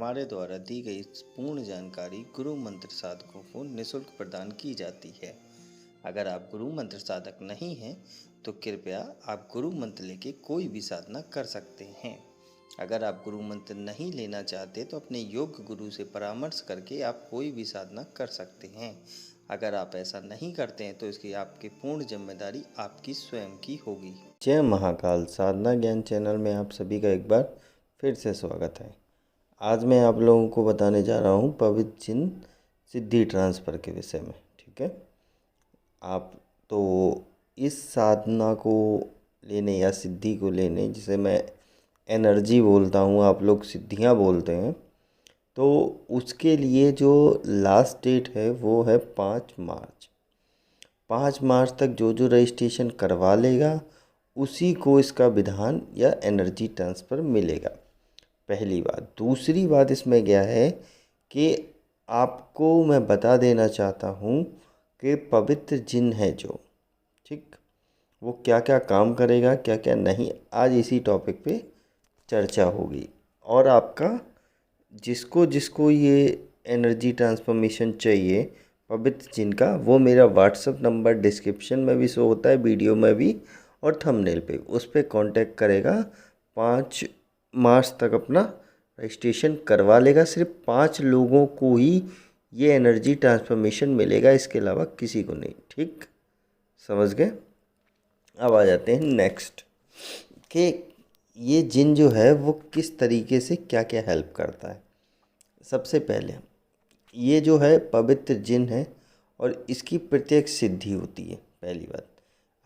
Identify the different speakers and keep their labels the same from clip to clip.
Speaker 1: हमारे द्वारा दी गई पूर्ण जानकारी गुरु मंत्र साधकों को निःशुल्क प्रदान की जाती है। अगर आप गुरु मंत्र साधक नहीं हैं तो कृपया आप गुरु मंत्र लेके कोई भी साधना कर सकते हैं। अगर आप गुरु मंत्र नहीं लेना चाहते तो अपने योग्य गुरु से परामर्श करके आप कोई भी साधना कर सकते हैं। अगर आप ऐसा नहीं करते हैं तो इसकी आपकी पूर्ण जिम्मेदारी आपकी स्वयं की होगी। जय महाकाल साधना ज्ञान चैनल में आप सभी का एक बार फिर से स्वागत है। आज मैं आप लोगों को बताने जा रहा हूँ पवित्र चिन्ह सिद्धि ट्रांसफ़र के विषय में। ठीक है, आप तो इस साधना को लेने या सिद्धि को लेने, जिसे मैं एनर्जी बोलता हूँ, आप लोग सिद्धियाँ बोलते हैं, तो उसके लिए जो लास्ट डेट है वो है 5 मार्च। 5 मार्च तक जो जो रजिस्ट्रेशन करवा लेगा उसी को इसका विधान या एनर्जी ट्रांसफ़र मिलेगा। पहली बात। दूसरी बात इसमें क्या है कि आपको मैं बता देना चाहता हूँ कि पवित्र जिन है जो, ठीक, वो क्या क्या काम करेगा, क्या क्या नहीं, आज इसी टॉपिक पे चर्चा होगी। और आपका जिसको जिसको ये एनर्जी ट्रांसफॉर्मेशन चाहिए पवित्र जिन का, वो मेरा व्हाट्सअप नंबर डिस्क्रिप्शन में भी शो होता है, वीडियो में भी और थंबनेल पे, उस पर कांटेक्ट करेगा। 5 मार्च तक अपना रजिस्ट्रेशन करवा लेगा। सिर्फ 5 लोगों को ही ये एनर्जी ट्रांसफॉर्मेशन मिलेगा, इसके अलावा किसी को नहीं। ठीक, समझ गए। अब आ जाते हैं नेक्स्ट कि ये जिन जो है वो किस तरीके से क्या क्या हेल्प करता है। सबसे पहले ये जो है पवित्र जिन है और इसकी प्रत्यक्ष सिद्धि होती है, पहली बात।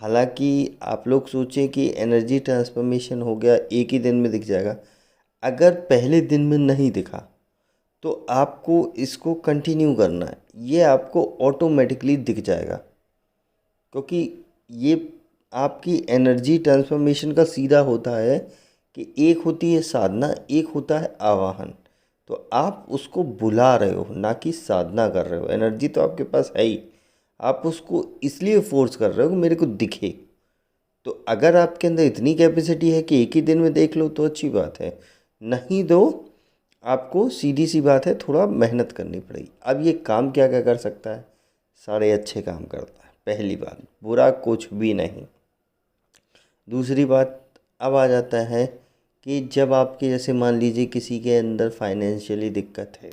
Speaker 1: हालांकि आप लोग सोचें कि एनर्जी ट्रांसफॉर्मेशन हो गया, एक ही दिन में दिख जाएगा। अगर पहले दिन में नहीं दिखा तो आपको इसको कंटिन्यू करना है, ये आपको ऑटोमेटिकली दिख जाएगा, क्योंकि ये आपकी एनर्जी ट्रांसफॉर्मेशन का सीधा होता है कि एक होती है साधना, एक होता है आवाहन। तो आप उसको बुला रहे हो, ना कि साधना कर रहे हो। एनर्जी तो आपके पास है ही, आप उसको इसलिए फोर्स कर रहे हो कि मेरे को दिखे। तो अगर आपके अंदर इतनी कैपेसिटी है कि एक ही दिन में देख लो तो अच्छी बात है, नहीं तो आपको सीधी सी बात है थोड़ा मेहनत करनी पड़ेगी। अब ये काम क्या क्या कर सकता है? सारे अच्छे काम करता है, पहली बात, बुरा कुछ भी नहीं। दूसरी बात, अब आ जाता है कि जब आपके जैसे मान लीजिए किसी के अंदर फाइनेंशियली दिक्कत है,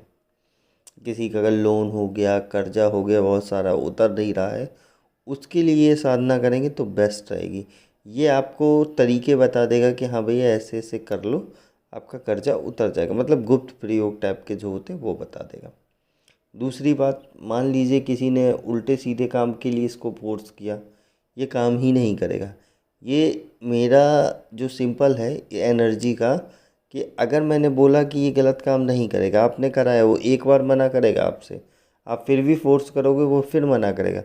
Speaker 1: किसी का अगर लोन हो गया, कर्जा हो गया, बहुत सारा उतर नहीं रहा है, उसके लिए ये साधना करेंगे तो बेस्ट रहेगी। ये आपको तरीके बता देगा कि हाँ भैया ऐसे ऐसे कर लो, आपका कर्जा उतर जाएगा। मतलब गुप्त प्रयोग टाइप के जो होते हैं वो बता देगा। दूसरी बात, मान लीजिए किसी ने उल्टे सीधे काम के लिए इसको फोर्स किया, ये काम ही नहीं करेगा। ये मेरा जो सिंपल है एनर्जी का, कि अगर मैंने बोला कि ये गलत काम नहीं करेगा, आपने कराया, वो एक बार मना करेगा आपसे, आप फिर भी फोर्स करोगे वो फिर मना करेगा।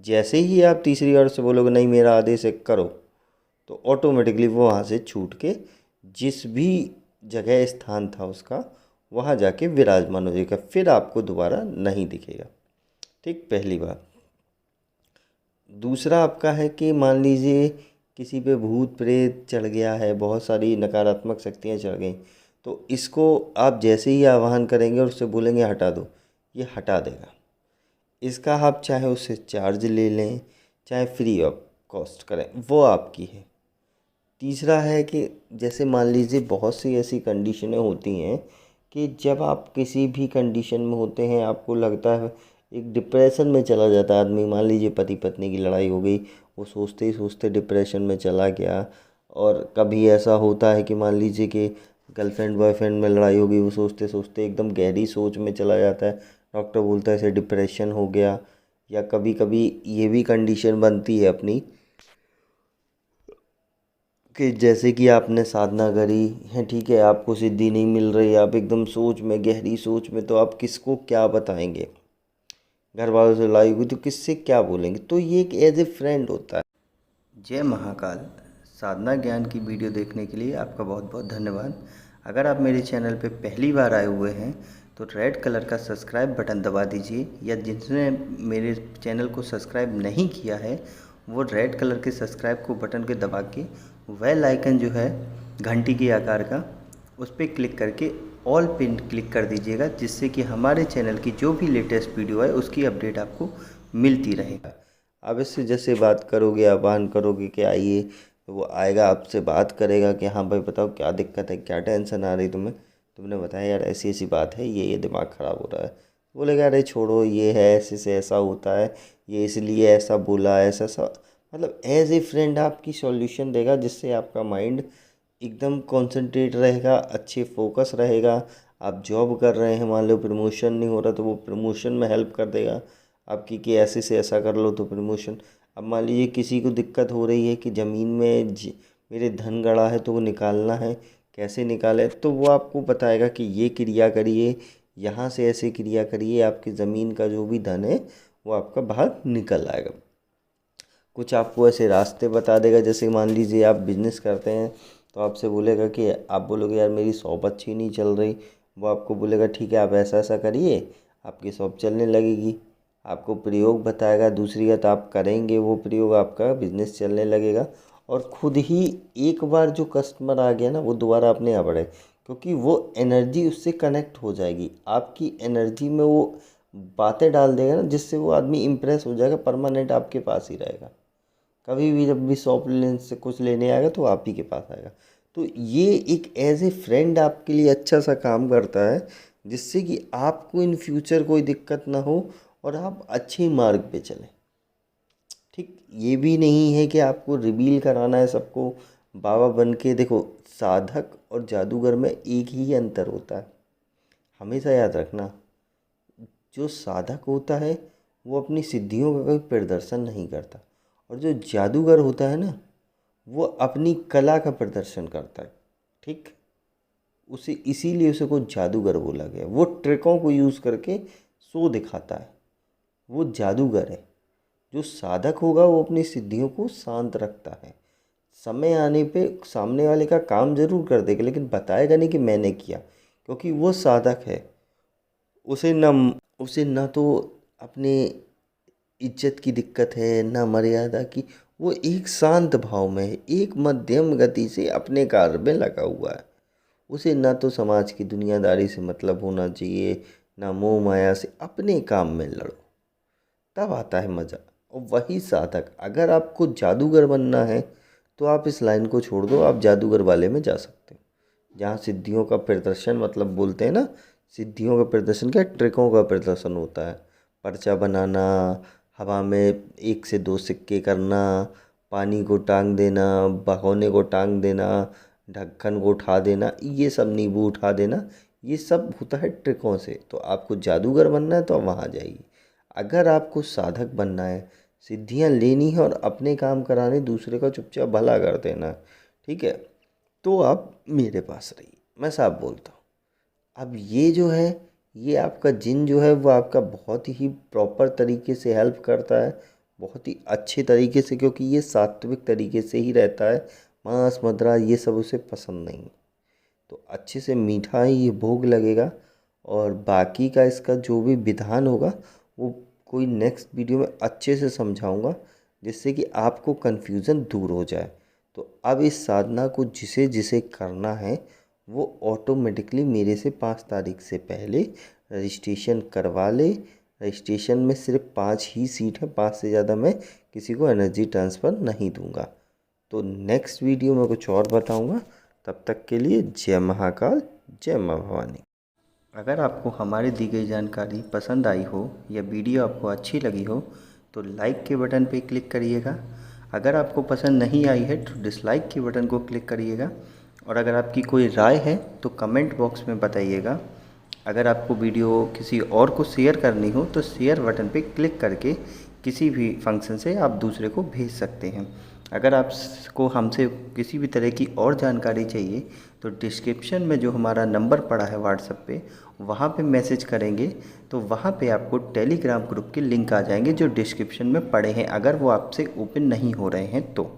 Speaker 1: जैसे ही आप तीसरी बार से बोलोगे नहीं मेरा आदेश है करो, तो ऑटोमेटिकली वो वहाँ से छूट के जिस भी जगह स्थान था उसका वहाँ जाके विराजमान हो जाएगा, फिर आपको दोबारा नहीं दिखेगा। ठीक, पहली बात। दूसरा आपका है कि मान लीजिए किसी पे भूत प्रेत चढ़ गया है, बहुत सारी नकारात्मक शक्तियाँ चढ़ गई, तो इसको आप जैसे ही आवाहन करेंगे और उससे बोलेंगे हटा दो, ये हटा देगा। इसका आप चाहे उससे चार्ज ले लें, चाहे फ्री ऑफ कॉस्ट करें, वो आपकी है। तीसरा है कि जैसे मान लीजिए बहुत सी ऐसी कंडीशनें होती हैं कि जब आप किसी भी कंडीशन में होते हैं, आपको लगता है एक डिप्रेशन में चला जाता है आदमी। मान लीजिए पति पत्नी की लड़ाई हो गई, वो सोचते ही सोचते डिप्रेशन में चला गया। और कभी ऐसा होता है कि मान लीजिए कि गर्लफ्रेंड बॉयफ्रेंड में लड़ाई हो गई, वो सोचते सोचते एकदम गहरी सोच में चला जाता है, डॉक्टर बोलता है इसे डिप्रेशन हो गया। या कभी कभी ये भी कंडीशन बनती है अपनी कि जैसे कि आपने साधना करी है, ठीक है, आपको सिद्धि नहीं मिल रही, आप एकदम सोच में, गहरी सोच में, तो आप किसको क्या बताएंगे? घर वालों से लड़ाई हुई तो किससे क्या बोलेंगे? तो ये एक एज ए फ्रेंड होता है। जय महाकाल साधना ज्ञान की वीडियो देखने के लिए आपका बहुत बहुत धन्यवाद। अगर आप मेरे चैनल पर पहली बार आए हुए हैं तो रेड कलर का सब्सक्राइब बटन दबा दीजिए, या जिसने मेरे चैनल को सब्सक्राइब नहीं किया है वो रेड कलर के सब्सक्राइब को बटन के दबा के बेल आइकन जो है घंटी के आकार का, उस पर क्लिक करके ऑल पे क्लिक कर दीजिएगा, जिससे कि हमारे चैनल की जो भी लेटेस्ट वीडियो है उसकी अपडेट आपको मिलती रहेगा। अब इससे जैसे बात करोगे, आह्वान करोगे कि आइए, तो वो आएगा, आपसे बात करेगा कि हाँ भाई बताओ क्या दिक्कत है, क्या टेंशन आ रही तुम्हें। तुमने बताया यार ऐसी ऐसी बात है, ये दिमाग ख़राब हो रहा है। बोलेगा अरे छोड़ो, ये है ऐसे से ऐसा होता है, ये इसलिए ऐसा बोला, ऐसा सा, मतलब एज ए फ्रेंड आपकी सॉल्यूशन देगा, जिससे आपका माइंड एकदम कंसंट्रेट रहेगा, अच्छे फोकस रहेगा। आप जॉब कर रहे हैं, मान लो प्रमोशन नहीं हो रहा, तो वो प्रमोशन में हेल्प कर देगा आपकी कि ऐसे से ऐसा कर लो तो प्रमोशन। अब मान लीजिए किसी को दिक्कत हो रही है कि ज़मीन में मेरे धन गड़ा है तो वो निकालना है, कैसे निकाले, तो वो आपको बताएगा कि ये क्रिया करिए, यहाँ से ऐसे क्रिया करिए, आपकी ज़मीन का जो भी धन है वो आपका बाहर निकल आएगा। कुछ आपको ऐसे रास्ते बता देगा, जैसे मान लीजिए आप बिजनेस करते हैं तो आपसे बोलेगा कि आप बोलोगे यार मेरी शॉप अच्छी नहीं चल रही, वो आपको बोलेगा ठीक है आप ऐसा ऐसा करिए, आपकी शॉप चलने लगेगी। आपको प्रयोग बताएगा, दूसरी बात आप करेंगे वो प्रयोग, आपका बिजनेस चलने लगेगा। और ख़ुद ही एक बार जो कस्टमर आ गया ना, वो दोबारा अपने यहाँ बढ़े, क्योंकि वो एनर्जी उससे कनेक्ट हो जाएगी, आपकी एनर्जी में वो बातें डाल देगा ना, जिससे वो आदमी इम्प्रेस हो जाएगा, परमानेंट आपके पास ही रहेगा। कभी भी जब भी शॉप लेने से कुछ लेने आएगा तो आप ही के पास आएगा। तो ये एक एज ए फ्रेंड आपके लिए अच्छा सा काम करता है, जिससे कि आपको इन फ्यूचर कोई दिक्कत ना हो और आप अच्छे मार्ग पे चलें। ठीक, ये भी नहीं है कि आपको रिवील कराना है सबको बाबा बन के। देखो, साधक और जादूगर में एक ही अंतर होता है, हमेशा याद रखना। जो साधक होता है वो अपनी सिद्धियों का कोई प्रदर्शन नहीं करता, और जो जादूगर होता है ना, वो अपनी कला का प्रदर्शन करता है। ठीक, उसे इसीलिए उसे को जादूगर बोला गया। वो ट्रिकों को यूज़ करके शो दिखाता है, वो जादूगर है। जो साधक होगा वो अपनी सिद्धियों को शांत रखता है, समय आने पे सामने वाले का काम जरूर कर देगा, लेकिन बताएगा नहीं कि मैंने किया, क्योंकि वो साधक है। उसे न तो अपने इज्जत की दिक्कत है, ना मर्यादा की। वो एक शांत भाव में है, एक मध्यम गति से अपने कार्य में लगा हुआ है। उसे ना तो समाज की दुनियादारी से मतलब होना चाहिए, ना मोह माया से। अपने काम में लड़ो, तब आता है मज़ा। और वही साधक, अगर आपको जादूगर बनना है तो आप इस लाइन को छोड़ दो, आप जादूगर वाले में जा सकते हो, जहाँ सिद्धियों का प्रदर्शन, मतलब बोलते हैं ना, सिद्धियों का प्रदर्शन क्या, ट्रिकों का प्रदर्शन होता है। पर्चा बनाना, हवा में एक से दो सिक्के करना, पानी को टांग देना, भगोने को टांग देना, ढक्कन को उठा देना, ये सब, नींबू उठा देना, ये सब होता है ट्रिकों से। तो आपको जादूगर बनना है तो आप वहाँ जाइए। अगर आपको साधक बनना है, सिद्धियाँ लेनी है और अपने काम कराने, दूसरे का चुपचाप भला कर देना है, ठीक है, तो आप मेरे पास रहिए, मैं साफ बोलता हूँ। अब ये जो है, ये आपका जिन जो है वो आपका बहुत ही प्रॉपर तरीके से हेल्प करता है, बहुत ही अच्छे तरीके से, क्योंकि ये सात्विक तरीके से ही रहता है। मांस मदिरा ये सब उसे पसंद नहीं, तो अच्छे से मीठा ही ये भोग लगेगा। और बाकी का इसका जो भी विधान होगा वो कोई नेक्स्ट वीडियो में अच्छे से समझाऊंगा, जिससे कि आपको कन्फ्यूज़न दूर हो जाए। तो अब इस साधना को जिसे जिसे करना है वो ऑटोमेटिकली मेरे से 5 तारीख से पहले रजिस्ट्रेशन करवा ले। रजिस्ट्रेशन में सिर्फ 5 ही सीट है, 5 से ज़्यादा मैं किसी को एनर्जी ट्रांसफ़र नहीं दूंगा। तो नेक्स्ट वीडियो में कुछ और बताऊंगा। तब तक के लिए जय महाकाल, जय माँ भवानी। अगर आपको हमारी दी गई जानकारी पसंद आई हो या वीडियो आपको अच्छी लगी हो तो लाइक के बटन पर क्लिक करिएगा। अगर आपको पसंद नहीं आई है तो डिसलाइक के बटन को क्लिक करिएगा। और अगर आपकी कोई राय है तो कमेंट बॉक्स में बताइएगा। अगर आपको वीडियो किसी और को शेयर करनी हो तो शेयर बटन पे क्लिक करके किसी भी फंक्शन से आप दूसरे को भेज सकते हैं। अगर आपको हमसे किसी भी तरह की और जानकारी चाहिए तो डिस्क्रिप्शन में जो हमारा नंबर पड़ा है व्हाट्सएप पे, वहाँ पे मैसेज करेंगे तो वहाँ पे आपको टेलीग्राम ग्रुप के लिंक आ जाएंगे, जो डिस्क्रिप्शन में पड़े हैं, अगर वो आपसे ओपन नहीं हो रहे हैं तो।